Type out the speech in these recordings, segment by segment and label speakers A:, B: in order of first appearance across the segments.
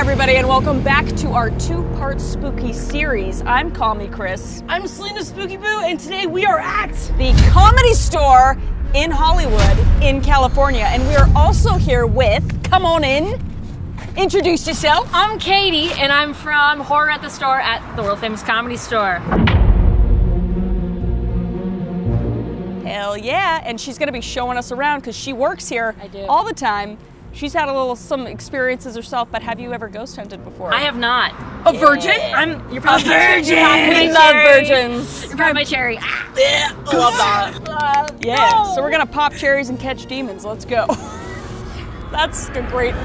A: everybody, and welcome back to our two-part spooky series. I'm Call Me Chris.
B: I'm Selena Spooky Boo, and today we are at
A: the Comedy Store in Hollywood, in California. And we are also here with, come on in, introduce yourself.
C: I'm Katie, and I'm from Horror at the Store at the world-famous Comedy Store.
A: Hell yeah, and she's gonna be showing us around because she works here all the time. She's had some experiences herself, but have you ever ghost hunted before?
C: I have not.
B: a virgin.
C: You're probably
A: a virgin. We love virgins.
C: You're probably my cherry.
B: Yeah, love that.
A: Yeah,
C: No.
A: so we're gonna pop cherries and catch demons. Let's go. That's great.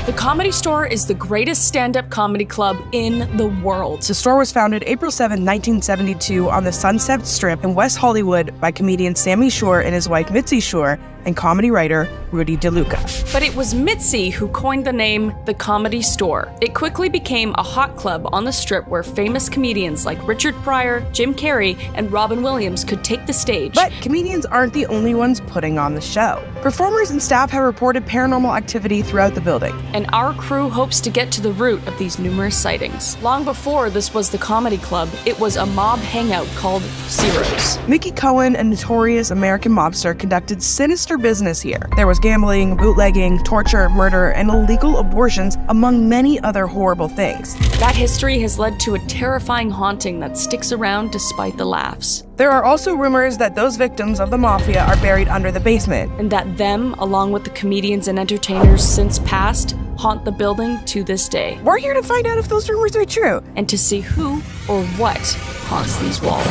A: The Comedy Store is the greatest stand-up comedy club in the world.
D: The store was founded April 7, 1972 on the Sunset Strip in West Hollywood by comedian Sammy Shore and his wife Mitzi Shore and comedy writer Rudy DeLuca.
A: But it was Mitzi who coined the name The Comedy Store. It quickly became a hot club on the Strip where famous comedians like Richard Pryor, Jim Carrey, and Robin Williams could take the stage.
D: But comedians aren't the only ones putting on the show. Performers and staff have reported paranormal activity throughout the building.
A: And our crew hopes to get to the root of these numerous sightings. Long before this was the comedy club, it was a mob hangout called Zeros.
D: Mickey Cohen, a notorious American mobster, conducted sinister business here. There was gambling, bootlegging, torture, murder, and illegal abortions, among many other horrible things.
A: That history has led to a terrifying haunting that sticks around despite the laughs.
D: There are also rumors that those victims of the mafia are buried under the basement.
A: And that them, along with the comedians and entertainers since passed, haunt the building to this day.
D: We're here to find out if those rumors are true.
A: And to see who or what haunts these walls.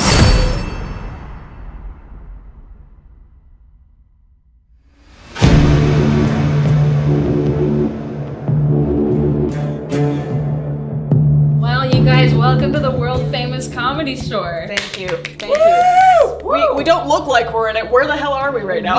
C: Guys, welcome to the world-famous Comedy Store.
A: Thank you. Thank you. We don't look like we're in it. Where the hell are we right now?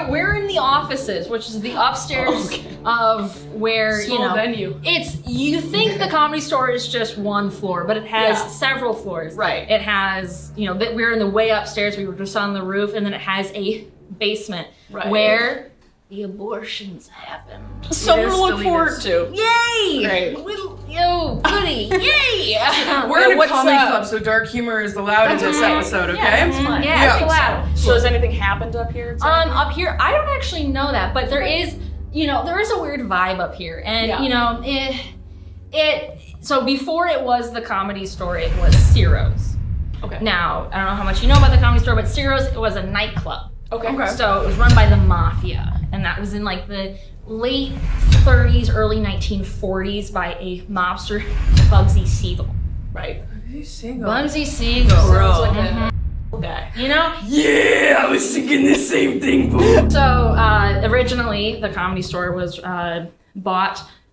C: We're in the offices, which is the upstairs of where
B: Small venue.
C: You think the Comedy Store is just one floor, but it has several floors.
A: Right.
C: It has we're in the way upstairs. We were just on the roof, and then it has a basement where the abortions happen.
A: Something to look forward to.
C: Yay!
A: Great.
C: Yo, goody! Yay!
B: We're in a comedy club, so dark humor is allowed in this episode, okay?
C: Yeah, that's fun. Yeah, it's allowed.
A: So has anything happened up here?
C: Up here, I don't actually know that, but there is, there is a weird vibe up here, and so before it was the Comedy Store, it was Ciro's.
A: Okay.
C: Now, I don't know how much you know about the Comedy Store, but Ciro's, it was a nightclub.
A: Okay.
C: So it was run by the mafia, and that was in like the late 30s, early 1940s by a mobster, Bugsy Siegel.
A: Right.
C: Bugsy Siegel.
A: Sounds like a guy.
B: Yeah, I was thinking the same thing, boo.
C: So originally, the Comedy Store was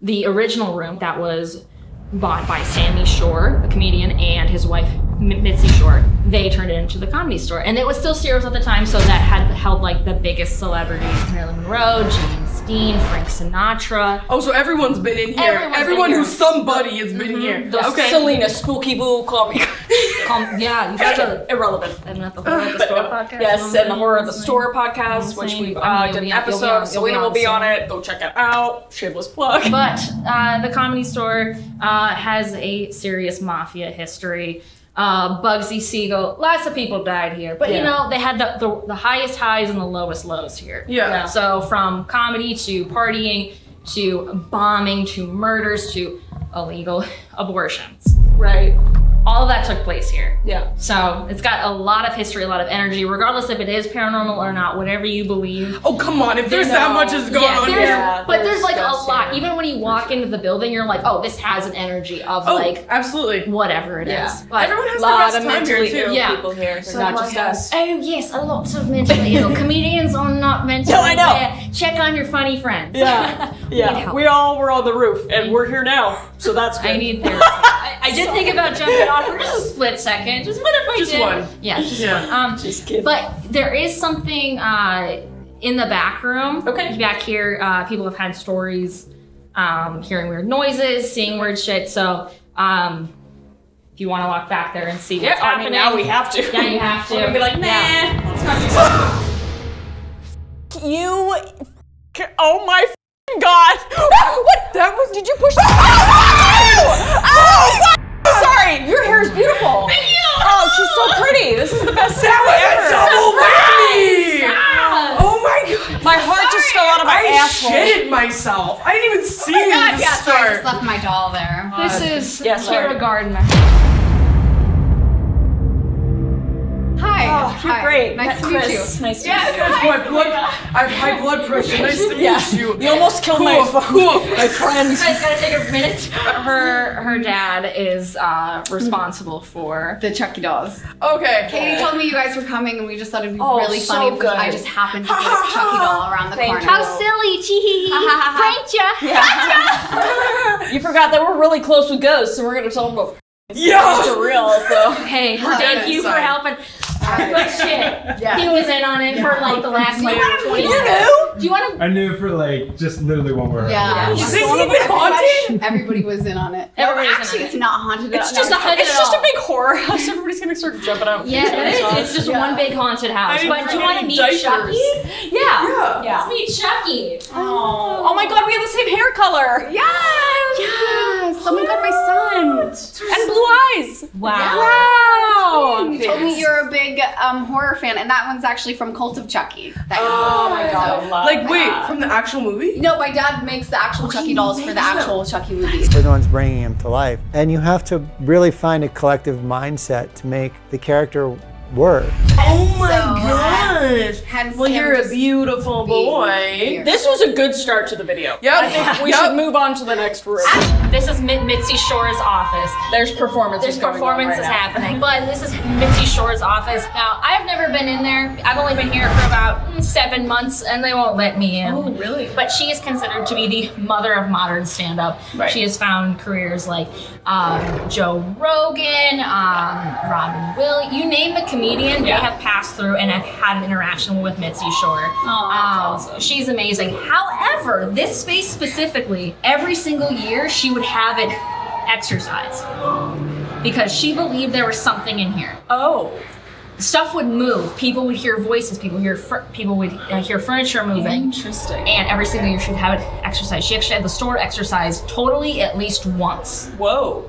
C: the original room that was bought by Sammy Shore, a comedian, and his wife Mitzi Shore. They turned it into the Comedy Store, and it was still Ciro's at the time, so that had held like the biggest celebrities: Marilyn Monroe, James Dean, Frank Sinatra.
B: Oh, so everyone's been in here. Everyone who's somebody has been here.
A: Okay. Selena Spooky Boo, call me.
C: Yeah, you got to
A: irrelevant.
C: And at the Horror at the Store podcast.
A: Yes, and the Horror at the Store podcast, which we did an episode. Selena will be on it. Go check it out. Shameless plug.
C: But the Comedy Store has a serious mafia history. Bugsy Siegel, lots of people died here, but they had the highest highs and the lowest lows here.
B: Yeah.
C: So from comedy to partying to bombing to murders to illegal abortions.
A: Right.
C: All of that took place here.
A: Yeah.
C: So it's got a lot of history, a lot of energy, regardless if it is paranormal or not, whatever you believe.
B: Oh, come on, if there's that much is going on here.
C: But there's like a lot. Even when you walk into the building, you're like, oh, this has an energy of
B: absolutely.
C: Whatever it is.
B: But everyone has
A: a lot
B: the
A: of
B: best time here,
A: mentally
B: too.
A: ill people here, so not just us.
C: Oh yes, a lot of mentally ill. Comedians are not mentally ill.
A: I know.
C: Check on your funny friends.
A: Yeah. Yeah. We all were on the roof, and we're here now, so that's good.
C: I need therapy. I did think about jumping off for just a split second. Just what if I
B: just
C: did?
B: One.
C: Yeah, just one.
A: Just kidding.
C: But there is something in the back room.
A: Okay.
C: Back here, people have had stories, hearing weird noises, seeing weird shit. So, if you want to walk back there and see what's happening.
A: Now we have to.
C: Yeah, you have to.
A: We're gonna be like, nah, let's not do something. You. Oh my God. What?
B: That was.
A: Did you push that? Oh! Sorry. Your hair is beautiful.
C: Thank you.
A: Oh, she's so pretty. This is the best
B: That was a double whammy!
C: Yeah.
B: Oh my god.
A: My heart just fell out of my asshole.
B: I shitted myself. I didn't even see
E: Oh my God,
B: the
E: yeah, sorry, I just
B: start.
E: left my doll there.
C: This is
A: sorry.
C: Kira Gardner.
E: Hi.
A: Oh, you're
E: Hi.
A: great.
E: Nice to meet you.
A: Nice to
C: Yes.
A: meet you.
B: I have high blood pressure. Nice to meet you.
A: You almost killed my friend.
C: You guys gotta take a minute. Her dad is responsible for
E: The Chucky dolls.
B: Okay.
E: Katie told me you guys were coming, and we just thought it'd be
A: Oh,
E: really
A: so
E: funny because
A: good.
E: I just happened to get a Chucky doll around the corner.
C: How silly, tee pranked ya.
A: You forgot that we're really close with ghosts, so we're gonna tell them about
B: Yeah.
A: for real. So
C: Hey, thank you for helping. Good shit.
E: Yeah.
C: He was in on it for like the last like 20
A: you
C: minutes.
A: knew?
C: Do you want to?
F: I knew for like just literally one word.
E: Yeah.
B: Is this even haunted?
E: Everybody was in on it.
C: Everybody's in
E: Actually,
C: on it.
E: it's not haunted.
A: It's just a big horror house. Everybody's gonna start jumping out.
C: Yeah, it is. It's just one big haunted house.
B: I
C: But
B: didn't
C: do you
B: bring
C: want to
B: any
C: meet
B: diapers.
C: Chucky?
B: Yeah.
A: Yeah.
C: Let's meet Chucky.
A: Oh my god, we have the same hair color.
E: Yes. Oh my God, my son.
A: And blue eyes.
C: Wow.
A: Wow.
E: You told me you're a big horror fan, and that one's actually from Cult of Chucky.
A: Oh my god, I love
B: Like, wait,
A: that.
B: from the actual movie?
E: No, my dad makes the actual Chucky dolls for the actual Chucky movies.
G: We're the ones bringing him to life. And you have to really find a collective mindset to make the character work.
B: Oh my
E: So,
B: gosh.
E: Hence
B: Well,
E: him
B: you're a
E: just
B: beautiful
E: being
B: boy.
E: here.
A: This was a good start to the video.
B: Yep.
A: I think we should move on to the next room.
C: This is Mitzi Shore's office.
A: There's performances
C: There's
A: going on
C: performances
A: right now.
C: happening, but this is Mitzi Shore's office. Now, I've never been in there. I've only been here for about 7 months, and they won't let me in.
A: Oh, really?
C: But she is considered to be the mother of modern stand-up.
A: Right.
C: She has found careers like Joe Rogan, Robin Williams, you name the comedian, they have passed through and have had an interaction with Mitzi Shore.
A: that's awesome.
C: She's amazing. However, this space specifically, every single year she would have it exercised because she believed there was something in here.
A: Oh.
C: Stuff would move. People would hear voices. People would hear furniture moving.
A: Interesting.
C: And every single year she'd have it exercised. She actually had the store exercised totally at least once.
A: Whoa.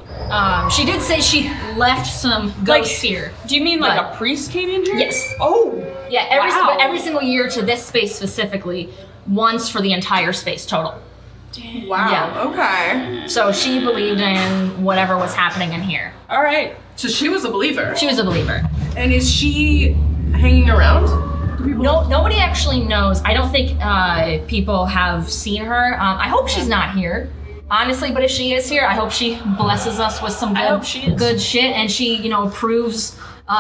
C: She did say she left some ghosts here.
A: Do you mean like
C: But-
A: a priest came in here?
C: Yes.
A: Oh.
C: Yeah,
A: Wow.
C: every single year to this space specifically, once for the entire space total.
B: Wow.
C: Yeah.
B: Okay.
C: So she believed in whatever was happening in here.
A: All right.
B: So she was a believer.
C: She was a believer.
B: And is she hanging around?
C: No, nobody actually knows. I don't think people have seen her. I hope she's not here, honestly. But if she is here, I hope she blesses us with some
A: I hope she is.
C: good shit, and she, proves.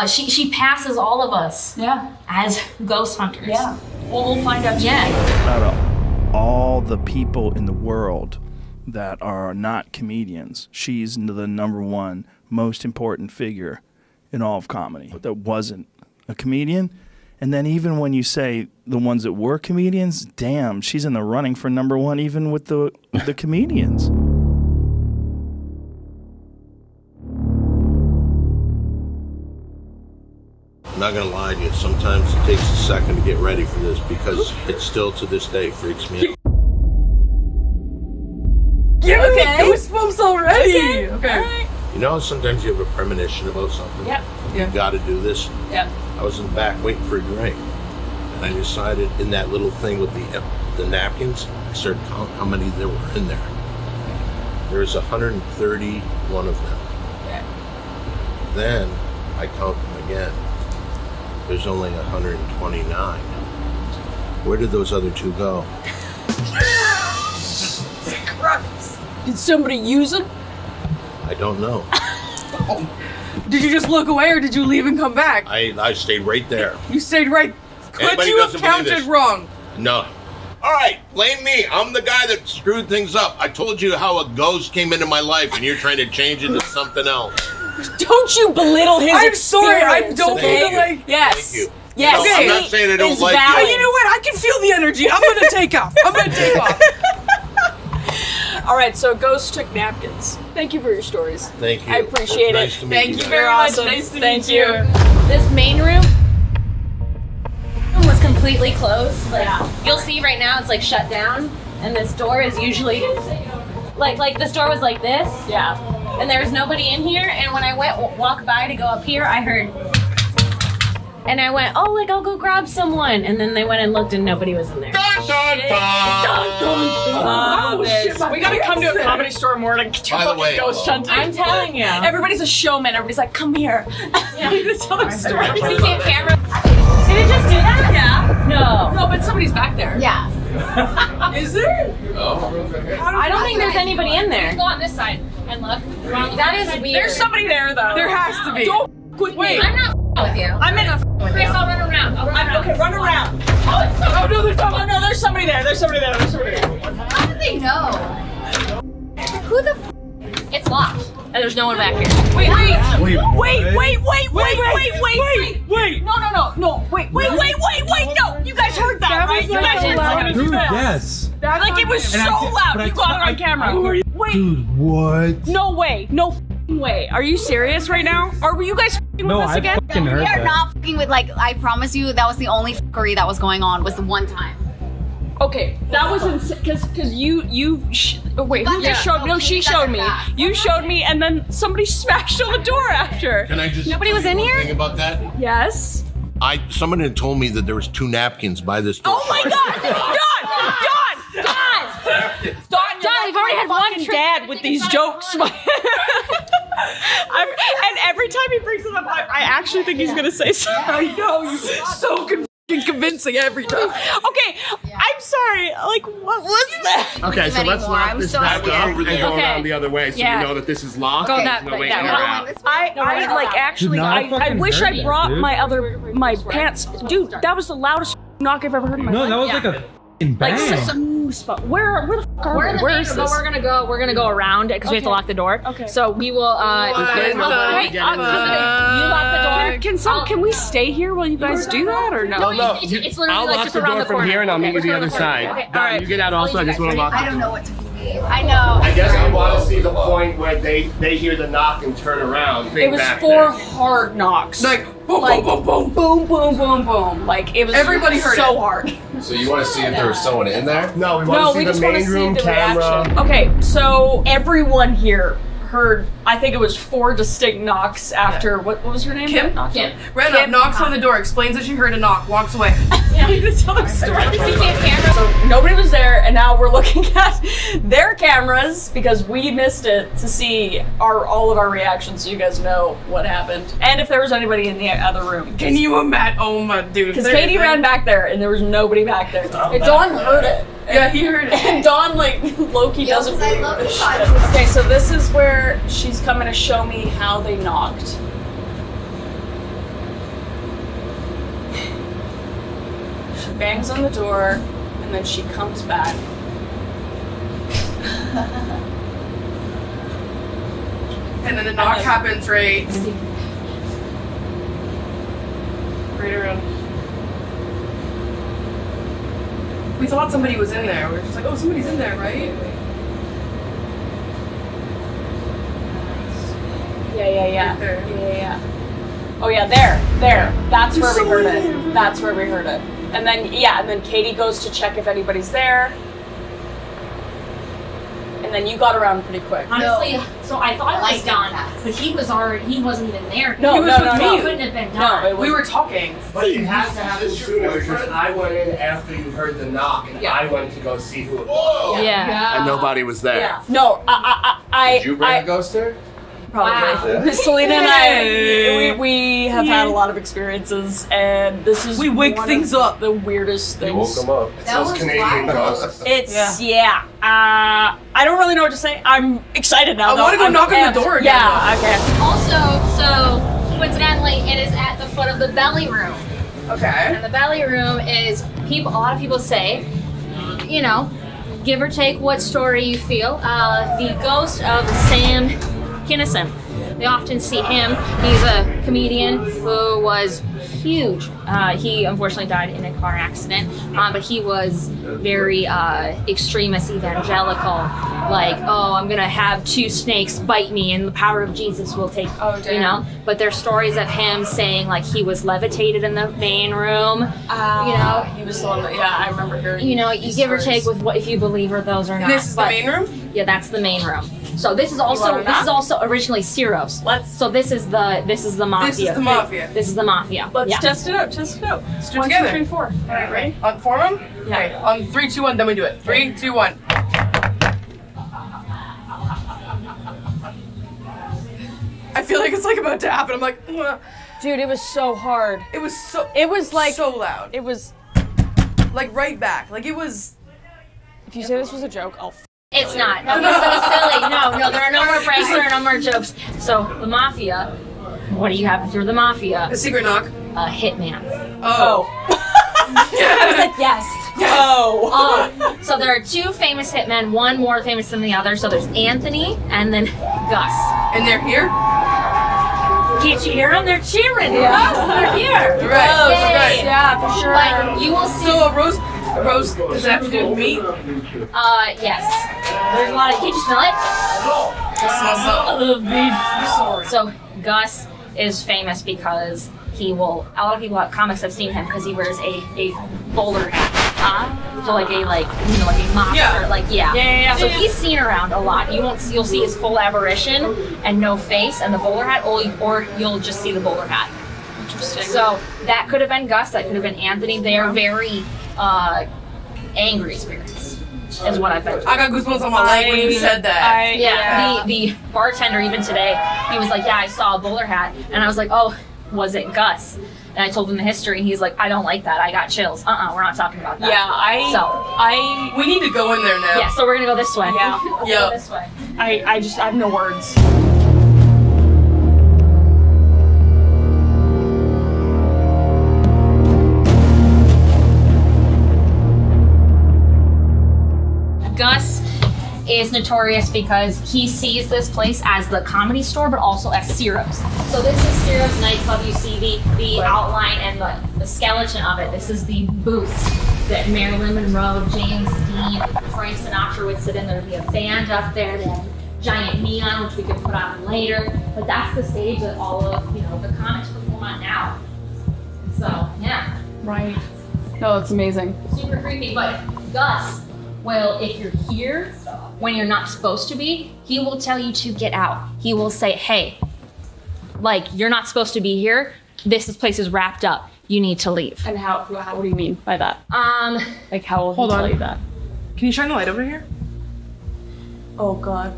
C: She passes all of us
A: Yeah.
C: as ghost hunters.
A: Yeah. Well, we'll find out.
C: Yeah.
H: Out of all the people in the world that are not comedians, she's the number one most important figure in all of comedy that wasn't a comedian. And then even when you say the ones that were comedians, damn, she's in the running for number one even with the comedians.
I: I'm not gonna lie to you, sometimes it takes a second to get ready for this because it still to this day freaks me out.
B: Giving me goosebumps already. Okay.
I: You know, sometimes you have a premonition about something.
A: Yeah.
B: Yeah.
I: You gotta do this.
A: Yeah.
I: I was in the back waiting for a drink. And I decided in that little thing with the napkins, I started counting how many there were in there. There's 131 of them.
A: Yeah.
I: Then I count them again. There's only 129. Where did those other two go?
A: Did somebody use them?
I: I don't know.
B: Did you just look away or did you leave and come back?
I: I stayed right there.
B: You stayed right. Could
I: Anybody
B: you have
I: doesn't believe
B: counted
I: this?
B: wrong?
I: No. All right, blame me. I'm the guy that screwed things up. I told you how a ghost came into my life and you're trying to change it to something else.
A: Don't you belittle his
B: I'm sorry, I
A: experience,
B: don't
A: okay?
B: mean to like.
A: Yes.
I: Thank you.
A: Yes.
I: No, I'm not saying I don't
A: is
I: like you.
B: Oh,
A: valid.
B: you know what? I can feel the energy. I'm gonna take off. I'm gonna take off.
A: All right, so Ghost took napkins. Thank you for your stories.
I: Thank you.
A: I appreciate
I: Nice
A: it.
I: to meet
B: Thank
I: you.
B: you
I: guys.
B: very
A: You're
B: much.
A: awesome.
B: Nice to
A: Thank
B: meet you.
C: This main room was completely closed. Like, you'll see right now it's like shut down.
J: and this door is usually like this door was like this.
A: Yeah.
J: And there was nobody in here. And when I walk by to go up here, I heard. And I went, oh, like I'll go grab someone. And then they went and looked, and nobody was in there.
A: Oh, shit.
B: We gotta come to a Comedy Store more to
I: By the way,
B: ghost hunting.
J: I'm telling you.
A: Everybody's a showman. Everybody's like, come here.
J: Yeah.
A: Tell the story.
J: Did you see a camera? Did it just do that?
A: Yeah.
J: No.
A: No, but somebody's back there.
E: Yeah.
B: Is there?
J: I don't think there's anybody in there.
C: Go on this side and look.
J: That is weird.
A: There's somebody there, though.
B: There has to be.
A: Don't with me.
C: I'm not with you.
A: I'm in a with
C: Okay,
A: you.
C: so I'll run around.
A: Okay, run around. Oh, no, there's somebody. Oh, no, there's somebody there. There's somebody there. There's somebody there.
E: How did they know? Who the
C: It's locked.
J: And there's no one back here.
A: Wait.
F: Wait.
A: No. Wait. No, you guys heard that, right? You guys heard that.
F: Dude, yes.
A: Like it was so loud. You got it on camera. Wait.
F: Dude, what?
A: No way. No f***ing way. Are you serious right now? Or were you guys f***ing with us again?
F: fucking heard
E: We are
F: that.
E: not fucking with, like, I promise you, that was the only fuckery that was going on, was the one time.
A: Okay, that was because wait, who just showed? No, she showed me. You showed me, and then somebody smashed on the door after.
I: Can I just
J: Nobody was in
I: one
J: here?
I: thing about that?
A: Yes.
I: Someone had told me that there was 2 napkins by this door.
A: Oh my God! Don,
J: we've already had one
A: dad with these jokes. And every time he brings it up, I actually think he's gonna say something. I know, you're so convincing every time. Okay, I'm sorry. Like, what was that?
K: Okay, so let's lock this back up and go around the other way so we know that this is locked.
J: Go
K: There's
J: that
K: no way
J: way.
K: in or out.
A: I like actually. I wish I brought my pants. Dude, that was the loudest knock I've ever heard in my life.
F: No, that was like a bang.
A: Like spot. Where the fuck are we? Where is
C: But
A: this?
C: we're gonna go around it because we have to lock the door.
A: Okay.
C: So we will.
K: There's nobody
C: You
K: getting
C: lock the door.
A: Can we stay here while you guys do that or no?
K: No,
C: It's literally
K: I'll
C: like
K: lock
C: just
K: the
C: around
K: door
C: the
K: from
C: corner.
K: here and I'll meet you
C: Okay,
K: the other side.
C: Okay,
K: Don,
C: alright.
K: you get out also, I just want to lock
E: I don't know what to believe. I know.
K: I guess I want to see the point where they hear the knock and turn around.
A: It was 4 hard knocks.
B: Like boom,
A: Like,
B: boom, boom,
A: boom, boom, boom, boom. Like it was.
B: Everybody heard
A: so
B: it.
A: hard.
L: So you want to see if there was someone in there?
K: No, we
A: No,
K: want
A: we
K: to
A: just
K: see the
A: want to
K: main
A: see
K: room
A: the
K: camera.
A: reaction. Okay, so everyone here heard. I think it was 4 distinct knocks after. What was her name?
B: Kim?
A: Kim.
B: Ran up, knocks on the door, explains that she heard a knock, walks away.
A: Yeah, you just tell the story. So nobody was there, and now we're looking at their cameras because we missed it to see all of our reactions, so you guys know what happened and if there was anybody in the other room.
B: Can you imagine? Oh my dude.
A: Because Katie ran back there, and there was nobody back there. And Dawn heard it.
B: Yeah, he heard it.
A: And Dawn, like, low-key doesn't really give a shit. Okay, so this is where she's coming to show me how they knocked. She bangs on the door, and then she comes back.
B: And then the knock happens right around. We thought somebody was in there. We were just like, oh, somebody's in there, right?
A: Yeah.
B: Right there.
A: Yeah. Oh yeah, there. That's where we heard it. That's where we heard it. And then Katie goes to check if anybody's there. And then you got around pretty quick.
C: Honestly, so I thought it was
E: Like
C: Don,
E: that.
C: but he wasn't even there.
A: No,
C: He was
A: no,
C: with
A: no,
C: me.
A: no.
C: It couldn't have been Don.
A: No, it
B: We
A: was.
B: were talking.
K: But it has to happen sooner because I went in after you heard the knock and I went to go see who it was.
C: Yeah.
K: And nobody was there.
A: Yeah. No,
L: Did you bring a ghost there?
A: Probably.
C: Wow.
A: Miss Selena and I, we have had a lot of experiences, and this is
B: We wake
A: one
B: things
A: of
B: up.
A: the weirdest
L: You woke
A: things.
L: them up.
K: It's those Canadian ghosts.
A: It's I don't really know what to say. I'm excited now.
B: I
A: though.
B: wanna go
A: I'm
B: knock on the
A: amped.
B: door again,
A: Yeah. Okay.
C: Also, so coincidentally, it is at the foot of the belly room.
B: Okay.
C: And the belly room is a lot of people say, you know, give or take what story you feel. The ghost of Sam Kinison. They often see him. He's a comedian who was huge. He unfortunately died in a car accident, but he was very extremist evangelical. Like, oh, I'm gonna have 2 snakes bite me, and the power of Jesus will take. You know. But there's stories of him saying like he was levitated in the main room. You know,
A: he was the one that, I remember hearing.
C: You know, you give or take with what if you believe or those or not.
B: This is the main room?
C: Yeah, that's the main room. So this is also originally Ciro's. So this is the mafia.
B: This is the mafia.
C: This is the mafia.
A: Let's test it out. Test it out.
B: Let's do it
A: 1,
B: together.
A: 2, 3, 4. All right, ready?
B: On 4 of them?
A: Yeah.
B: Okay. On 3, 2, 1. Then we do it. 3, 2, 1. I feel like it's like about to happen. I'm like, ugh.
A: Dude, it was so hard.
B: It was so.
A: It was like
B: so loud.
A: It was
B: like right back. Like it was.
A: If you say this was a joke, I'll.
C: It's not. No, this is silly. No, there are no more pranks. There are no more jokes. So the mafia. What do you have through the mafia?
B: A secret knock.
C: A hitman.
B: Oh.
A: I was like, yes. Oh.
C: So there are 2 famous hitmen. One more famous than the other. So there's Anthony and then Gus.
B: And they're here.
C: Can't you hear them? They're cheering.
A: Yeah.
C: They're here.
B: Right.
A: Yeah, for sure.
C: But you will see.
B: So a roast. Does that have to do with meat?
C: Yes. There's a lot of. Can you smell it? Beef. So Gus is famous because he will. A lot of people at comics have seen him because he wears a bowler hat. So like a mobster, So he's seen around a lot. You'll see his full apparition and no face and the bowler hat, or you'll just see the bowler hat.
A: Interesting.
C: So that could have been Gus. That could have been Anthony. They are very angry spirits, is what I've been told.
B: I got goosebumps on my leg when you said that.
C: The bartender even today, he was like, yeah, I saw a bowler hat, and I was like, oh, was it Gus? And I told him the history, and he's like, I don't like that. I got chills. We're not talking about that.
A: Yeah,
B: we need to go in there now.
C: Yeah, so we're gonna go this way.
A: Yeah.
C: We'll go this way.
A: I have no words.
C: Gus is notorious because he sees this place as the Comedy Store, but also as Ciro's. So this is Ciro's nightclub. You see the outline and the skeleton of it. This is the booth that Marilyn Monroe, James Dean, Frank Sinatra would sit in. There'd be a band up there. They have giant neon, which we could put on later. But that's the stage that all of the comics perform on now. So yeah.
A: Right. No, that's amazing.
C: Super creepy, but Gus. Well, if you're here when you're not supposed to be, he will tell you to get out. He will say, hey, like, you're not supposed to be here. This place is wrapped up. You need to leave.
A: And how what do you mean by that? Like, how will he tell you that?
B: Can you shine the light over here?
A: Oh, God.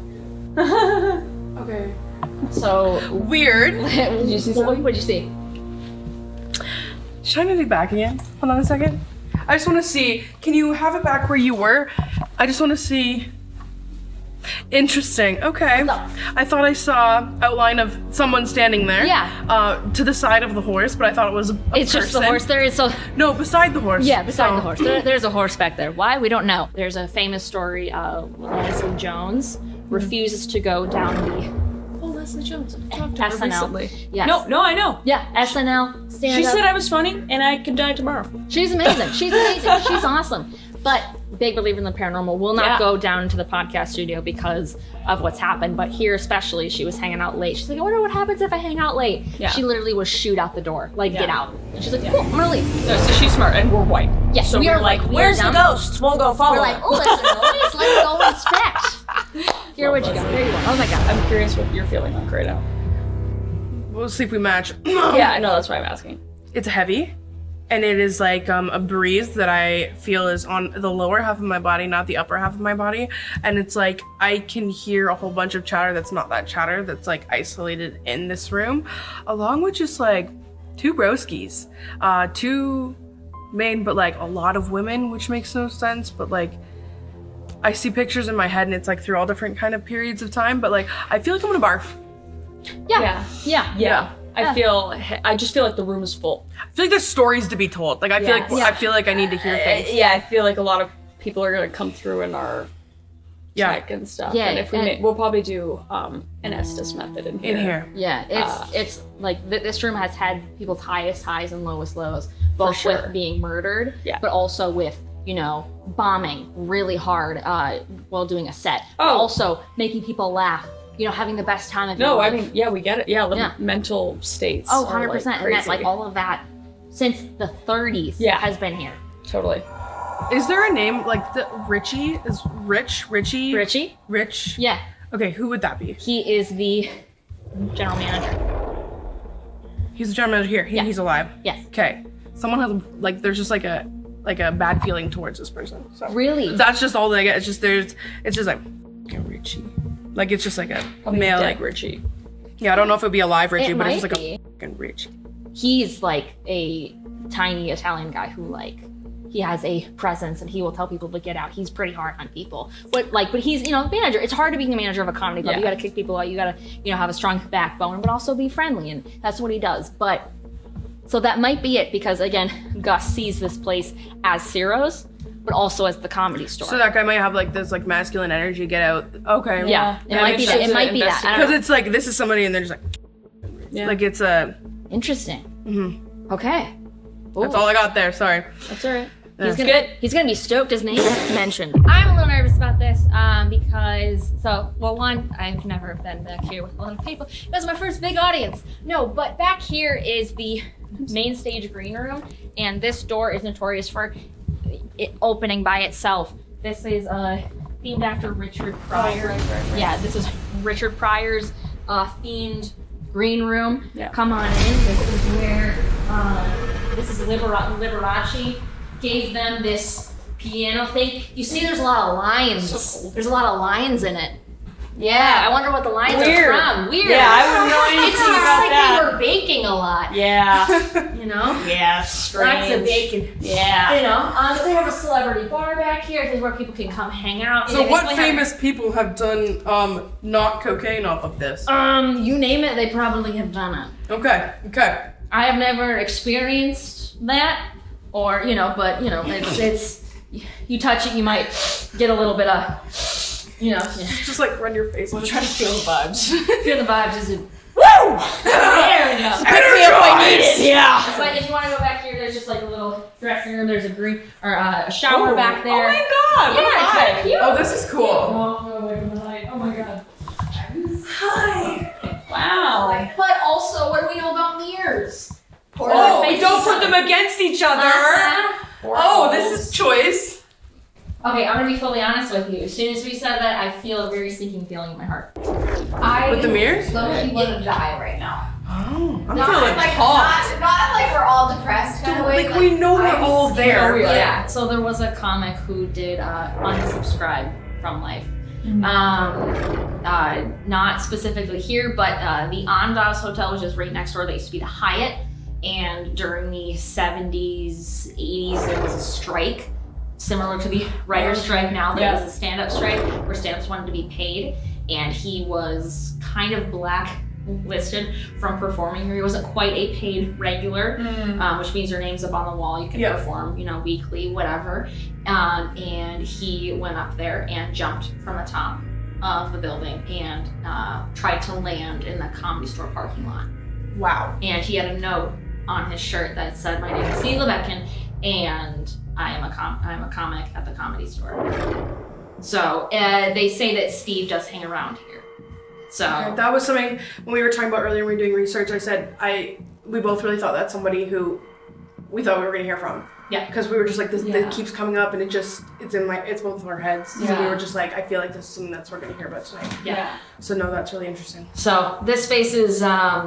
B: Okay.
C: So
B: weird.
C: Did you see something? What'd you see?
B: Shine it back again. Hold on a second. I just want to see. Can you have it back where you were? I just want to see. Interesting. Okay. I thought I saw outline of someone standing there.
C: Yeah.
B: To the side of the horse, but I thought it was a
C: It's
B: person.
C: just the horse. There is
B: No, beside the horse.
C: Yeah, beside the horse. There's a horse back there. Why? We don't know. There's a famous story. Leslie Jones refuses to go down the. Oh, Leslie Jones. SNL.
A: Recently.
C: Yes.
A: No, I know.
C: Yeah, SNL. Stand
A: She
C: up.
A: said I was funny and I could die tomorrow.
C: She's amazing. She's amazing. She's awesome. But big believer in the paranormal. Will not go down into the podcast studio because of what's happened. But here especially, she was hanging out late. She's like, I wonder what happens if I hang out late. Yeah. She literally was shoot out the door. Like, get out. And she's like, cool, I'm gonna leave.
A: No, so she's smart and we're white.
C: Yes,
A: so
C: we are
A: like, where's the ghosts? We'll go follow
C: We're like, oh, there's a noise. Let's go inspect. Here, where'd you go? There you go. Oh my God.
A: I'm curious what you're feeling like right now.
B: We'll see if we match.
A: Yeah, I know, that's why I'm asking.
B: It's heavy, and it is like a breeze that I feel is on the lower half of my body, not the upper half of my body. And it's like I can hear a whole bunch of chatter that's not that chatter, that's like isolated in this room, along with just like two broskies, two men, but like a lot of women, which makes no sense. But like I see pictures in my head, and it's like through all different kind of periods of time. But like I feel like I'm gonna barf.
C: Yeah.
A: I just feel like the room is full.
B: I feel like there's stories to be told. Like I feel like I need to hear things.
A: Yeah, I feel like a lot of people are gonna come through and are check and stuff.
C: Yeah,
A: and if we'll probably do an Estes method in here.
C: Yeah, it's like this room has had people's highest highs and lowest lows, both with being murdered, but also with, you know, bombing really hard while doing a set. But also making people laugh, you know, having the best time of your life.
A: I mean, yeah, we get it. Yeah, mental states.
C: Oh,
A: are,
C: 100%.
A: like,
C: And that, like, all of that since the 30s has been here.
A: Totally.
B: Is there a name like the Richie? Is Richie? Rich?
C: Yeah.
B: Okay, who would that be?
C: He is the general manager.
B: He's the general manager here. He's alive.
C: Yes.
B: Okay. Someone has like there's just like a bad feeling towards this person. So
C: really?
B: That's just all that I get. It's just like Richie. Like it's just like a male like
A: Richie.
B: Yeah, I don't know if it'd be a live Richie,
C: It
B: but it's just
C: might
B: like a fucking Richie.
C: He's like a tiny Italian guy who like he has a presence and he will tell people to get out. He's pretty hard on people. But he's, you know, manager. It's hard to be the manager of a comedy club. You gotta kick people out. You gotta, you know, have a strong backbone, but also be friendly, and that's what he does. But so that might be it, because again, Gus sees this place as Ciro's, but also as the Comedy Store.
B: So that guy might have like this like masculine energy. Get out. Okay.
C: Yeah, it might be that. It might be that.
B: Because it's like this is somebody, and they're just like, like it's a
C: interesting.
B: Mm-hmm.
C: Okay.
B: That's all I got there. Sorry.
C: That's all right.
B: Yeah.
C: He's gonna be stoked his name is mentioned. I'm a little nervous about this because one, I've never been back here with a lot of people. It was my first big audience. No, but back here is the main stage green room, and this door is notorious for it opening by itself. This is themed after Richard Pryor. Right. Yeah, this is Richard Pryor's themed green room. Yeah. Come on in. This is where this is Liberace gave them this piano thing. You see there's a lot of lions. There's a lot of lions in it. Yeah, I wonder what the lions are from. Weird.
A: Yeah, I wouldn't know anything about that.
C: It's like they were baking a lot.
A: Yeah.
C: You know?
A: Yeah, strange.
C: Lots of bacon. Yeah. You know, they have a celebrity bar back here. This is where people can come hang out.
B: So what famous people have done not cocaine off of this?
C: You name it, they probably have done it.
B: Okay.
C: I have never experienced that. Or, you know, but, you know, it's you touch it, you might get a little bit of, you know.
B: Just like run your face.
A: I'm trying to feel the vibes.
C: Feel the vibes. Is it? Woo!
A: There we go. Pick me up if I need it. Yeah.
C: But if you want to go back here, there's just like a little dressing room. There's a shower back there.
A: Oh my god.
C: Yeah, it's kind of cute.
B: Oh, this is cool.
C: Oh my god.
A: Hi. Wow.
C: But also, what do we know about mirrors?
B: We don't put them against each other. Oh, this is choice.
C: Okay, I'm gonna be fully honest with you. As soon as we said that, I feel a very sinking feeling in my heart.
B: With the mirrors?
E: Low-key wanna die right now.
B: Oh, I'm
E: not
B: feeling
E: like
B: hot.
E: not like we're all depressed kind of way.
B: Like we know we're all there.
C: Yeah. So there was a comic who did unsubscribe from life. Not specifically here, but the Andaz Hotel, which is right next door, that used to be the Hyatt. And during the 70s, 80s, there was a strike similar to the writer's strike now. There was a stand-up strike where stand-ups wanted to be paid, and he was kind of blacklisted from performing here. He wasn't quite a paid regular, which means your name's up on the wall. You can perform, you know, weekly, whatever. And he went up there and jumped from the top of the building and tried to land in the Comedy Store parking lot.
B: Wow.
C: And he had a note on his shirt that said, "My name is Steve Lebekin, and I am a comic at the Comedy Store." So they say that Steve does hang around here. So
B: that was something when we were talking about earlier when we were doing research. I said we both really thought that's somebody who we thought we were gonna hear from.
C: Yeah.
B: Because we were just like this keeps coming up, and it's both of our heads. So we were just like, I feel like this is something that's we're gonna hear about tonight.
C: Yeah.
B: So no, that's really interesting.
C: So this space is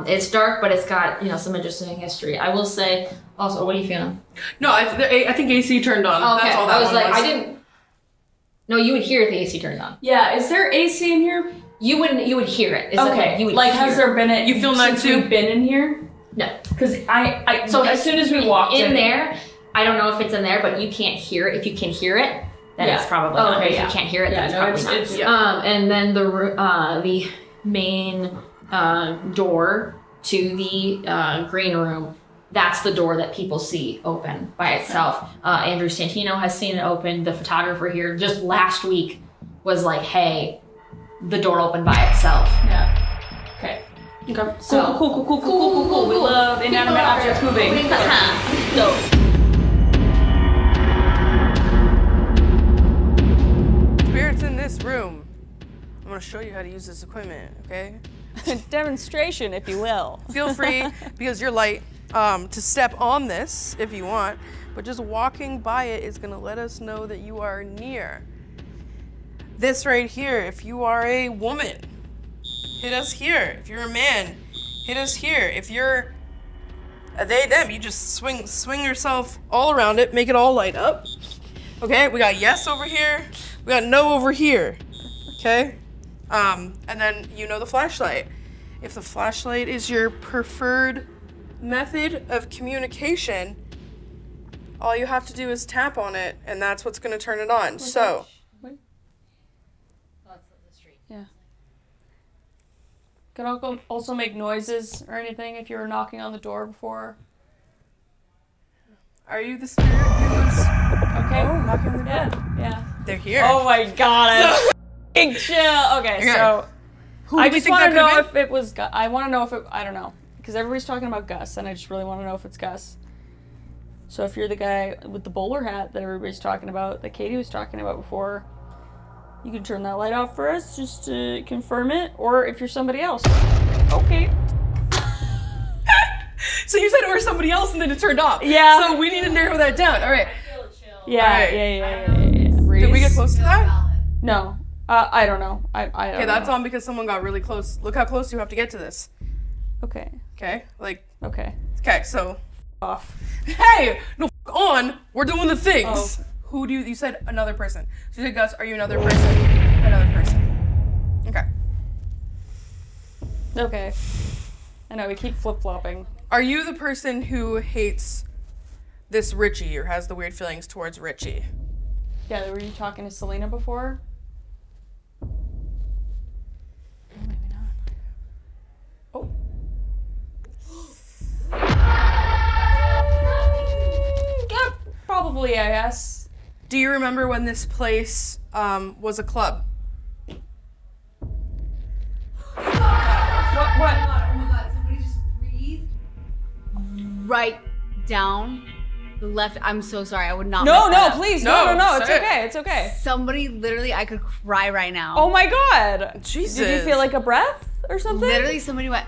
C: it's dark, but it's got, you know, some interesting history. I will say also, what are you feeling?
B: No, I think AC turned on.
C: Oh, okay.
B: That's all that
C: I was like,
B: was.
C: I didn't. No, you would hear if the AC turned on.
A: Yeah. Is there AC in here?
C: You would hear it. It's
A: okay.
C: You would
A: like,
C: hear
A: has there been
B: You feel that
A: since
B: too?
A: we've been in here?
C: No.
A: Because so as soon as we walked
C: in there, I don't know if it's in there, but you can't hear it. If you can hear it, then it's probably not. If you can't hear it, then it's probably not. And then the main door to the green room, that's the door that people see open by itself. Andrew Santino has seen it open. The photographer here just last week was like, hey, the door opened by itself.
A: Yeah. Okay. Okay.
C: So
A: Cool. We love inanimate objects moving.
C: Go.
B: Spirits in this room. I'm gonna show you how to use this equipment, okay?
A: Demonstration, if you will.
B: Feel free, because you're light, to step on this if you want, but just walking by it is gonna let us know that you are near. This right here, if you are a woman, hit us here. If you're a man, hit us here. If you're a they, them, you just swing yourself all around it, make it all light up. Okay, we got yes over here, we got no over here, okay? And then you know the flashlight. If the flashlight is your preferred method of communication, all you have to do is tap on it, and that's what's gonna turn it on. So.
A: Yeah. Could also make noises or anything if you were knocking on the door before.
B: Are you the spirit who's
A: knocking on the door? Yeah.
B: They're here.
A: Oh my god. Chill. Okay, so I just want to know if it was Gus. I want to know if it. I don't know, because everybody's talking about Gus, and I just really want to know if it's Gus. So if you're the guy with the bowler hat that everybody's talking about, that Katie was talking about before, you can turn that light off for us just to confirm it, or if you're somebody else. Okay.
B: So you said or somebody else, and then it turned off.
A: Yeah.
B: So we need to narrow that down. All right.
A: Yeah.
B: Right.
A: Yeah.
B: Did we get close to that?
A: No. I don't know. I don't know.
B: Okay, that's on because someone got really close. Look how close you have to get to this.
A: Okay.
B: Okay. Like.
A: Okay.
B: Okay. So.
A: Off.
B: Hey, no, on. We're doing the things.
A: Oh.
B: Who do you said another person? So you said Gus. Are you another person? Another person. Okay.
A: Okay. I know we keep flip flopping.
B: Are you the person who hates this Richie or has the weird feelings towards Richie?
A: Yeah. Were you talking to Selena before? Maybe not. Oh. Yeah, probably. I guess.
B: Do you remember when this place was a club?
A: What?
E: Oh my god, somebody just breathe. Right down the left. I'm so sorry. I would not.
A: No, please. No. It's okay. It's okay.
E: Somebody literally, I could cry right now.
A: Oh my god.
B: Jesus.
A: Did you feel like a breath or something?
E: Literally, somebody went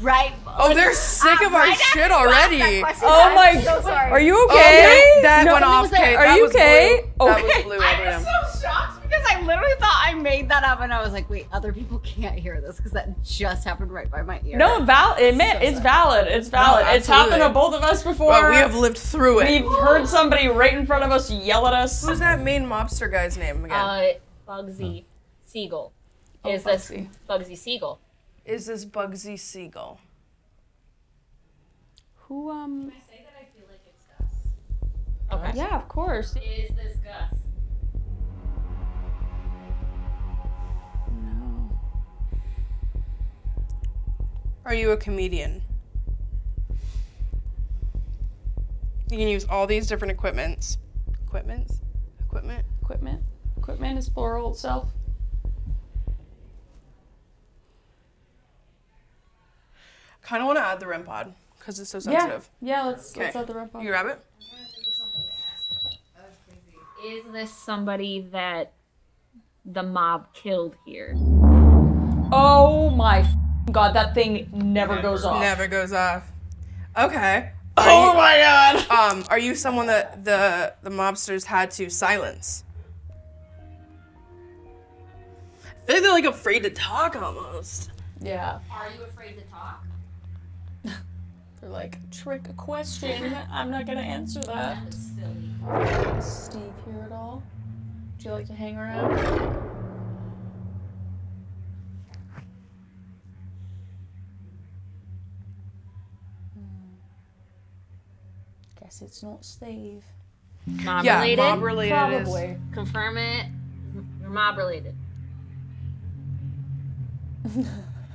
E: right.
B: Oh, they're sick of our shit already.
A: Oh my
E: I'm so sorry.
A: Are you okay?
B: Oh, that went off.
E: There.
A: Are you okay?
B: That was blue.
E: I'm so shocked because I literally thought I made that up, and I was like, wait, other people can't hear this because that just happened right by my ear.
A: No, it's valid. It's valid.
B: No,
A: it's happened to both of us before.
B: Well, we have lived through it.
A: We've heard somebody right in front of us yell at us.
B: Who's that main mobster guy's name again?
C: Bugsy Siegel.
A: Oh,
C: Is this Bugsy Siegel?
B: Is this Bugsy Siegel?
A: Who
C: Can I say that I feel like it's Gus? Okay.
A: Yeah, of course.
C: Is this Gus?
A: No.
B: Are you a comedian? You can use all these different equipment.
A: Equipment is plural itself.
B: Kind of want to add the REM pod because it's so sensitive.
A: Yeah, let's add the REM pod.
B: You grab it?
C: Is this somebody that the mob killed here?
A: Oh my god, that thing never goes off.
B: Never goes off. Okay.
A: My god.
B: Are you someone that the mobsters had to silence? I feel like they're like afraid to talk almost.
A: Yeah.
C: Are you afraid to talk?
A: They're like, trick question. I'm not gonna answer that.
C: That is silly.
A: Is Steve here at all? Would you like to hang around? Guess it's not Steve.
C: Mob
B: Yeah,
C: related?
B: mob related.
A: Probably.
C: Confirm it. You're mob related.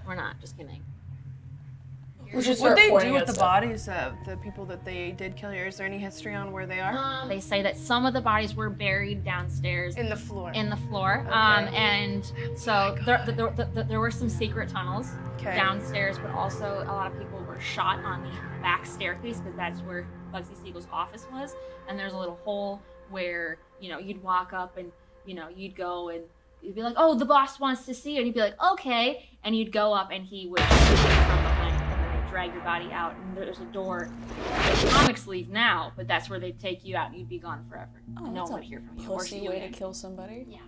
C: Or not, just kidding.
A: We should
B: What
A: start
B: they do
A: pointing
B: with
A: at
B: the
A: stuff.
B: bodies of the people that they did kill here? Is there any history on where they are?
C: They say that some of the bodies were buried downstairs
B: in the floor.
C: Okay. And so there were some secret tunnels downstairs, but also a lot of people were shot on the back staircase because that's where Bugsy Siegel's office was. And there's a little hole where, you'd walk up and, you'd go and you'd be like, oh, the boss wants to see you. And you'd be like, okay. And you'd go up and he would shoot you from behind and then they'd drag your body out. And there's a door. The comics leave now, but that's where they'd take you out and you'd be gone forever.
A: Oh,
C: and no
A: that's
C: one
A: a
C: would hear from you or see
A: pussy
C: you
A: way to
C: again.
A: kill somebody.
C: Yeah.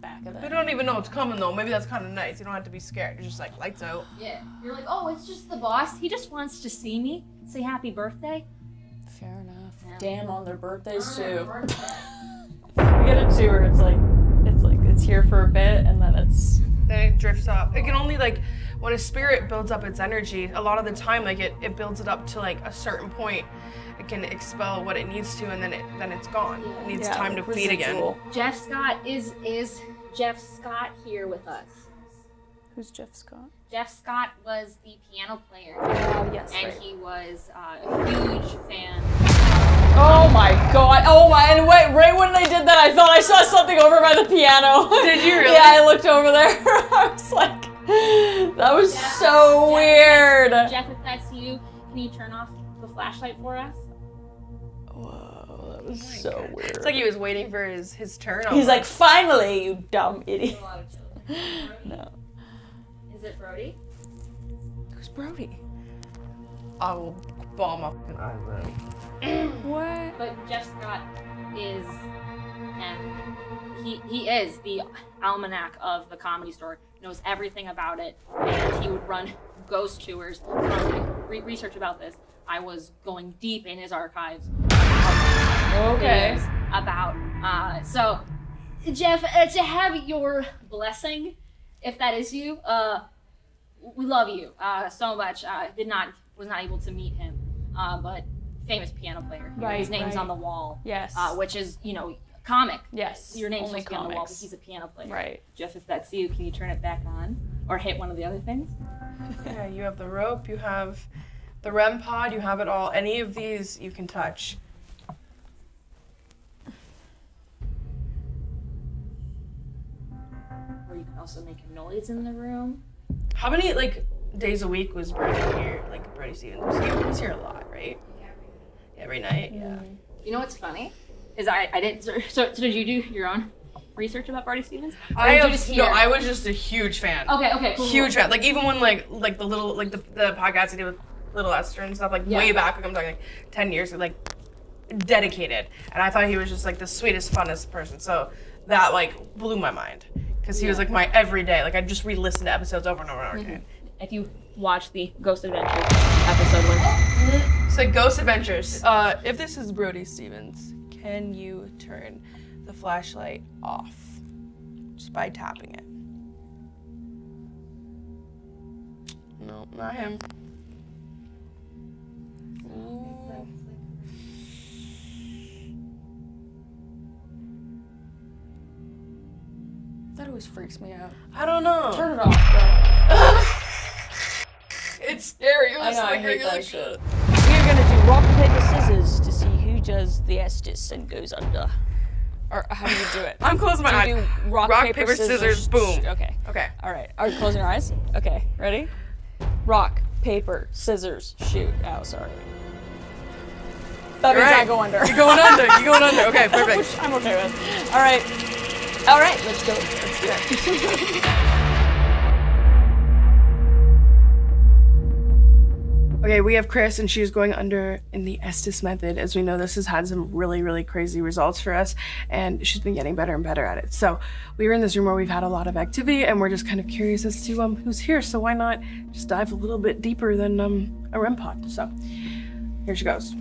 A: Back of
B: They
A: that.
B: don't even know it's coming though. Maybe that's kind of nice. You don't have to be scared. You're just like, lights out.
C: Yeah. You're like, oh, it's just the boss. He just wants to see me. Say happy birthday.
A: Fair enough.
C: Yeah.
A: Damn, on their birthdays too. We get it too, where it's here for a bit and then it's.
B: Then it drifts up. It can only when a spirit builds up its energy, a lot of the time it builds it up to a certain point. It can expel what it needs to and then it's gone. It needs time to feed again.
C: Jeff Scott is Jeff Scott here with us.
A: Who's Jeff Scott?
C: Jeff Scott was the piano player.
A: Oh, yes,
C: and
A: right.
C: he was a huge fan.
A: Oh my god. Oh my, and wait, right when they did that, I thought I saw something over by the piano.
B: Did you really?
A: Yeah, I looked over there. I was like, that was so weird.
C: Jeff, if that's you, can you turn off the flashlight for us?
A: Whoa, that was so weird.
B: It's like he was waiting for his turn.
A: He's like, finally, you dumb idiot. No.
C: Is it Brody?
A: Who's Brody?
B: I will ball my fucking eyes out.
A: What?
C: But Jeff Scott is, and he is the almanac of the Comedy Store. Knows everything about it, and he would run ghost tours. Research about this. I was going deep in his archives.
A: Okay.
C: About so, Jeff, to have your blessing, if that is you, we love you so much. Was not able to meet him, but famous piano player.
A: Right,
C: His name's
A: right.
C: on the wall.
A: Yes.
C: Which is comic.
A: Yes.
C: Your name's
A: only
C: supposed to be on the wall, but
A: comics.
C: he's a piano player.
A: Right.
C: Jeff, if that's you, can you turn it back on or hit one of the other things?
B: Yeah, you have the rope, you have the REM pod, you have it all. Any of these you can touch.
C: Or you can also make a noise in the room.
B: How many days a week was Brody here? Brody Stevens. He was here a lot, right? Every night. Yeah.
C: You know what's funny? Is I didn't. So did you do your own research about Brody Stevens? Or
B: I
C: did you just hear?
B: I was just a huge fan.
C: Okay, cool.
B: Huge fan. Even when the little the podcast I did with Little Esther and stuff way back, I'm talking 10 years, dedicated. And I thought he was just the sweetest, funnest person. So that blew my mind because he was my everyday. I just re-listened to episodes over and over and over again.
C: If you watch the Ghost Adventures episode where
B: So Ghost Adventures. If this is Brody Stevens, can you turn the flashlight off just by tapping it? No, not him. Ooh.
A: That always freaks me out.
B: I don't know.
A: Turn it off, bro.
B: It's scary.
A: I know, I hate that shit. We're gonna do rock, paper, scissors to see who does the Estes and goes under. Or how do you do it?
B: I'm closing my eyes.
A: Do rock, paper, scissors,
B: boom.
A: Okay.
B: Okay.
A: All right. Are you closing your eyes? Okay. Ready? Rock, paper, scissors, shoot. Oh, sorry. That means I go under.
B: You're going under. You're going under. Okay, perfect.
A: Which I'm okay with. All right. All right. Let's go. Let's do it.
B: Okay, we have Chris, and she's going under in the Estes method. As we know, this has had some really, really crazy results for us, and she's been getting better and better at it. So we were in this room where we've had a lot of activity, and we're just kind of curious as to who's here. So why not just dive a little bit deeper than a REM pod? So here she goes.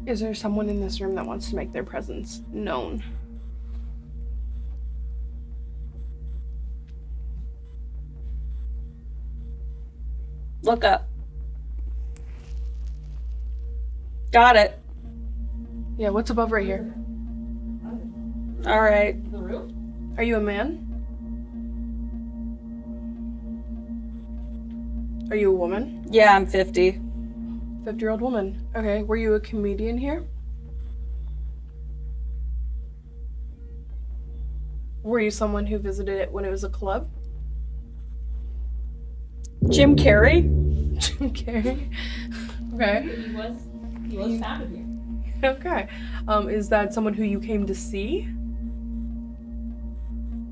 B: Is there someone in this room that wants to make their presence known?
A: Look up. Got it.
B: Yeah, what's above right here?
A: All right.
C: the roof.
B: Are you a man? Are you a woman?
A: Yeah, I'm 50.
B: 50-year-old woman. Okay, were you a comedian here? Were you someone who visited it when it was a club?
A: Jim Carrey?
B: Jim Carrey? Okay.
C: He was founded here.
B: Okay. Is that someone who you came to see?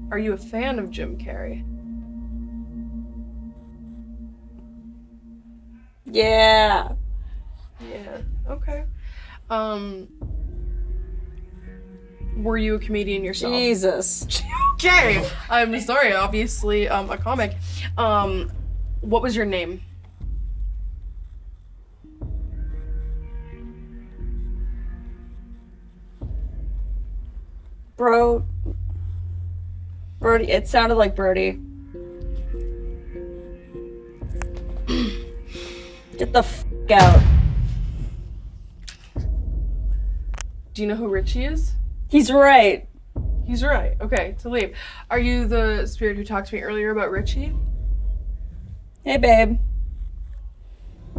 B: Are you a fan of Jim Carrey?
A: Yeah.
B: Yeah. Okay. Were you a comedian yourself?
A: Jesus.
B: Okay. I'm sorry, obviously a comic. What was your name?
A: Brody, it sounded like Brody. Get the f out.
B: Do you know who Richie is?
A: He's right.
B: He's right. Okay, to leave. Are you the spirit who talked to me earlier about Richie?
A: Hey, babe.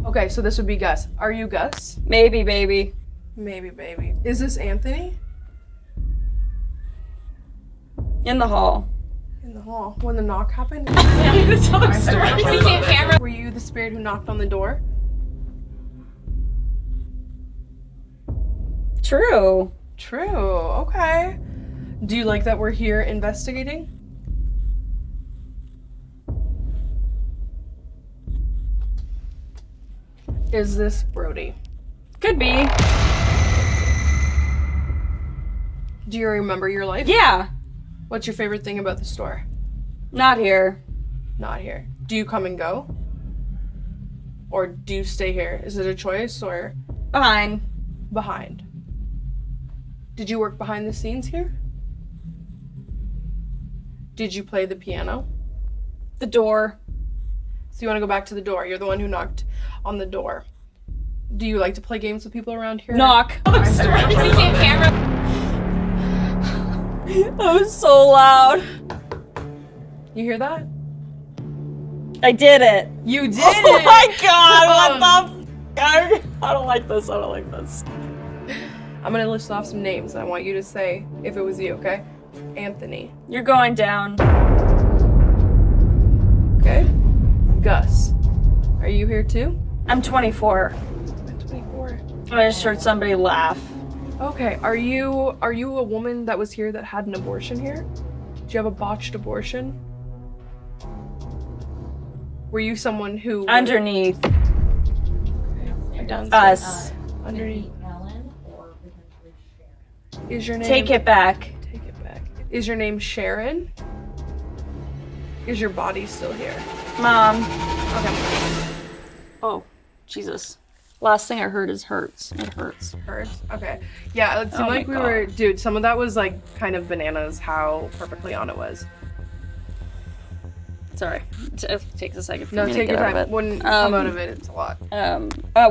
B: Okay, so this would be Gus. Are you Gus?
A: Maybe, baby.
B: Maybe, baby. Is this Anthony?
A: In the hall.
B: In the hall. When the knock happened? Were you the spirit who knocked on the door?
A: True.
B: True. Okay. Do you like that we're here investigating? Is this Brody?
A: Could be.
B: Do you remember your life?
A: Yeah.
B: What's your favorite thing about the store?
A: Not here.
B: Not here. Do you come and go? Or do you stay here? Is it a choice or?
A: Behind.
B: Behind. Did you work behind the scenes here? Did you play the piano?
A: The door.
B: So you want to go back to the door. You're the one who knocked on the door. Do you like to play games with people around here?
A: Knock. That was so loud.
B: You hear that?
A: I did it.
B: You did
A: it! Oh my god, what the f***? I don't like this, I don't like this.
B: I'm gonna list off some names. I want you to say if it was you, okay? Anthony.
A: You're going down.
B: Okay. Gus. Are you here too?
A: I'm 24.
B: I'm 24.
A: I just heard somebody laugh.
B: Okay, are you a woman that was here that had an abortion here? Did you have a botched abortion? Were you someone who...
A: Underneath.
B: Okay.
A: Us.
B: Underneath. Is your name...
A: Take it back.
B: Take it back. Is your name Sharon? Is your body still here?
A: Mom.
B: Okay.
A: Oh, Jesus. Last thing I heard is hurts. It hurts.
B: Hurts? Okay. Yeah, it seemed like we were... Dude, some of that was like kind of bananas how perfectly on it was.
A: Sorry. It takes a second for
B: No,
A: me
B: take
A: to
B: your
A: get out
B: time.
A: of it.
B: When you come out of it, it's a lot.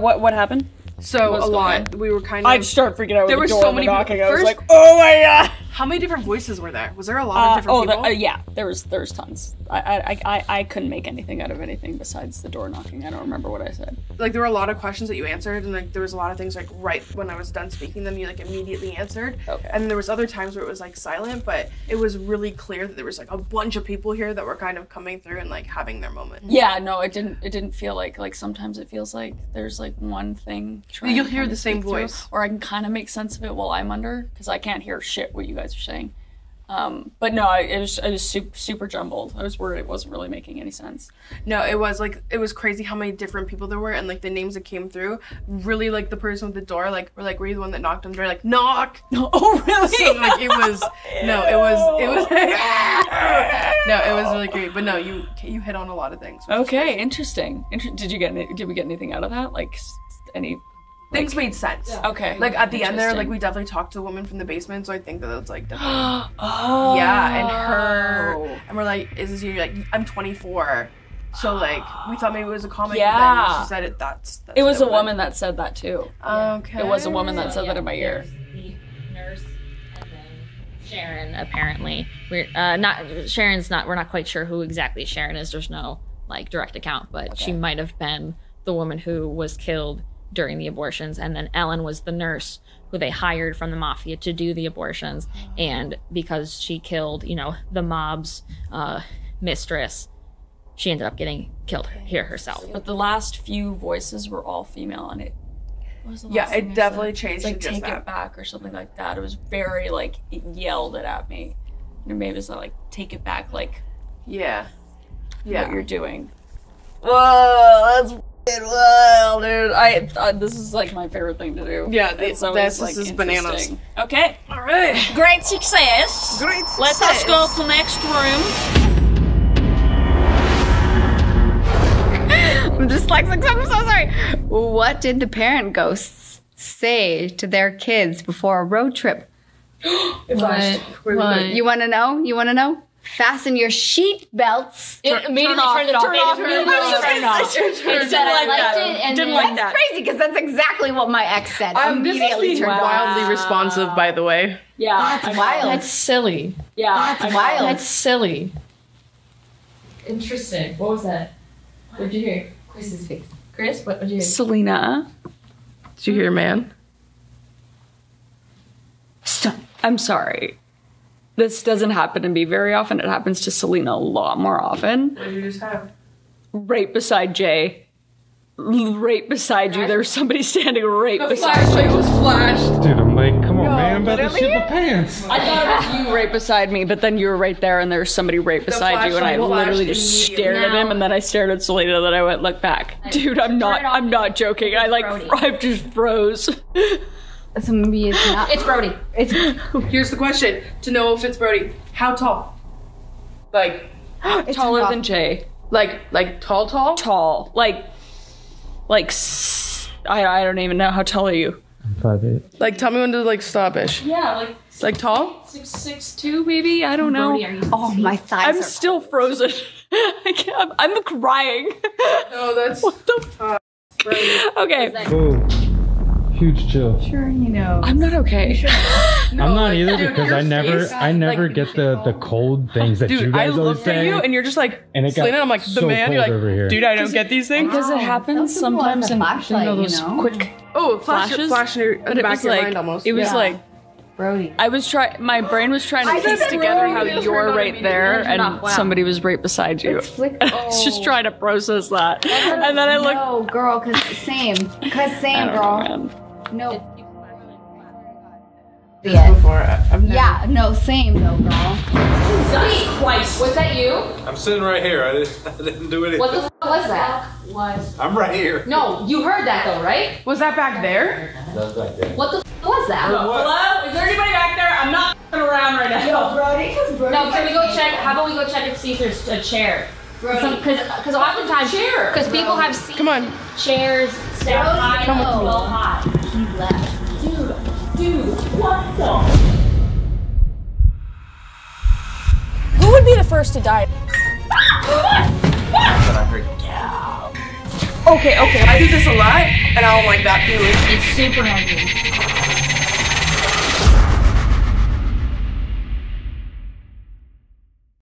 A: What happened?
B: So
A: What's
B: a
A: going
B: lot.
A: on?
B: We were kind of...
A: I'd start freaking out with
B: there
A: the
B: were
A: door
B: so
A: and the
B: many
A: knocking. I was
B: First,
A: like, oh my god!
B: How many different voices were there? Was there a lot of different people?
A: Yeah, there was tons. I couldn't make anything out of anything besides the door knocking. I don't remember what I said.
B: Like there were a lot of questions that you answered, and like there was a lot of things like right when I was done speaking them, you like immediately answered.
A: Okay.
B: And then there was other times where it was like silent, but it was really clear that there was like a bunch of people here that were kind of coming through and like having their moment.
A: Yeah, no, it didn't feel like sometimes it feels like there's like one thing.
B: You'll hear the same voice,
A: or I can kind of make sense of it while I'm under because I can't hear shit what you guys are saying. But no, it was super jumbled. I was worried it wasn't really making any sense.
B: No, it was crazy how many different people there were and like the names that came through. Really, like the person with the door, like were you the one that knocked on the door? Like knock.
A: Oh really?
B: So, like it was no, it was no, it was really great. But no, you hit on a lot of things.
A: Okay, interesting. Did we get anything out of that? Like any?
B: Things made sense.
A: Okay.
B: Like at the end there, like we definitely talked to the woman from the basement, so I think that's like definitely.
A: Oh.
B: Yeah, and we're like, is this you? Like, I'm 24, so like we thought maybe it was a comic.
A: Yeah.
B: And then she said it. That's
A: it was a woman that said that too.
B: Okay.
A: It was a woman that said that in my ear.
C: The nurse and then Sharon apparently. We're not quite sure who exactly Sharon is. There's no like direct account, but she might have been the woman who was killed during the abortions, and then Ellen was the nurse who they hired from the mafia to do the abortions, and because she killed, you know, the mob's mistress, she ended up getting killed here herself.
A: But the last few voices were all female, and it was the last
B: Yeah,
A: thing
B: it
A: I
B: definitely
A: said.
B: changed
A: It's like
B: to just
A: take
B: that.
A: it back or something like that. It was very like it yelled it at me. Or maybe it's not like take it back, like
B: Yeah.
A: what you're doing. Whoa, that's wild, dude. This is like my favorite thing to do.
B: Yeah,
A: It's always,
B: this is
A: like,
B: bananas.
A: interesting. Okay.
B: All right.
A: Great success.
B: Great
A: Let us go to the next room.
E: I'm dyslexic, so I'm so sorry. What did the parent ghosts say to their kids before a road trip?
C: What?
E: You want to know? You want to know? Fasten your seat belts.
C: It immediately turned it off.
E: It said I liked it, and
A: Didn't
E: then
A: like that.
E: that's crazy because that's exactly what my ex said.
B: This is
E: Immediately
B: being
E: turned it off.
B: wildly responsive, by the way.
A: Yeah.
E: That's wild.
C: That's silly.
A: Yeah.
E: That's wild.
C: That's silly. Interesting. What was that? What'd you hear?
E: Chris's face.
C: Chris, what did you hear?
A: Selena.
B: Did you hear, man?
A: Stop. I'm sorry. This doesn't happen to me very often. It happens to Selena a lot more often.
B: What did you just have?
A: Right beside Jay. Right beside you. There was somebody standing right beside
B: Flashlight
A: you.
B: was flashed.
F: Dude, I'm like, come on, man, I'm about to shit the pants.
A: I thought it was you right beside me, but then you were right there and there was somebody right beside you and I
B: flashlight
A: literally
B: flashed
A: just stared at him and then I stared at Selena, then I went look back. Dude, I'm not joking. I just froze.
E: So maybe it's not.
C: It's Brody.
B: Here's the question: to know if it's Brody, how tall? Like
A: Taller than Jay.
B: like tall?
A: Tall. I don't even know. How tall are you?
F: 5'8".
B: Like, tell me when to like stop-ish.
A: Yeah,
B: Like tall?
A: 6'2" maybe? I don't know.
C: Brody, are you
E: Oh, my thighs
A: I'm
E: are
A: still frozen. I can't, I'm crying.
B: No, that's
A: What the fuck? Okay.
F: Whoa. Huge chill.
E: sure, you know.
A: I'm not okay.
F: I'm not either
B: dude,
F: because
B: your
F: I never
B: face,
F: get the cold things that
B: dude,
F: you guys
B: I
F: always
B: looked at
F: say.
B: you and you're just like,
F: And it got
B: Selena, I'm like, the
F: so
B: man. You're
F: cold over here.
B: like, dude, I don't get these things.
A: Because it happens
E: Some people have
A: sometimes
E: a
A: in
E: flashlight,
A: those
E: you know?
A: quick
B: Oh,
A: flashes.
B: flash in
A: But
B: the
A: it
B: back
A: was
B: of your
A: like,
B: mind almost.
A: it was
E: Yeah.
A: like,
E: Brody.
A: my brain was trying to
E: I
A: piece
E: said
A: together how
E: Brody.
A: you're right there and
C: Wow.
A: somebody was right beside you. I was just trying to process that. And then I looked.
E: No, girl, cause same. Cause
A: I
E: same,
A: don't know,
E: girl.
A: man.
E: No.
B: Before, I've never.
E: Yeah, no, same though, girl.
C: Twice. Was that you?
M: I'm sitting right here. I didn't do anything.
C: What the f was that?
M: I'm right here.
C: No, you heard that though, right?
B: Was that back there?
M: That's right there.
C: What the f was that?
A: Hello? Is there anybody back there? I'm not around right now.
C: No, can we go check? How about we go check if see if there's a chair? Because oftentimes, because people have seen
B: Come on.
C: chairs stacked high
B: Come
C: and
B: with me.
C: well high.
E: He left.
C: Dude, what the?
A: Who would be the first to die? Okay.
B: I do this a lot, and I don't like that feeling.
C: It's super heavy.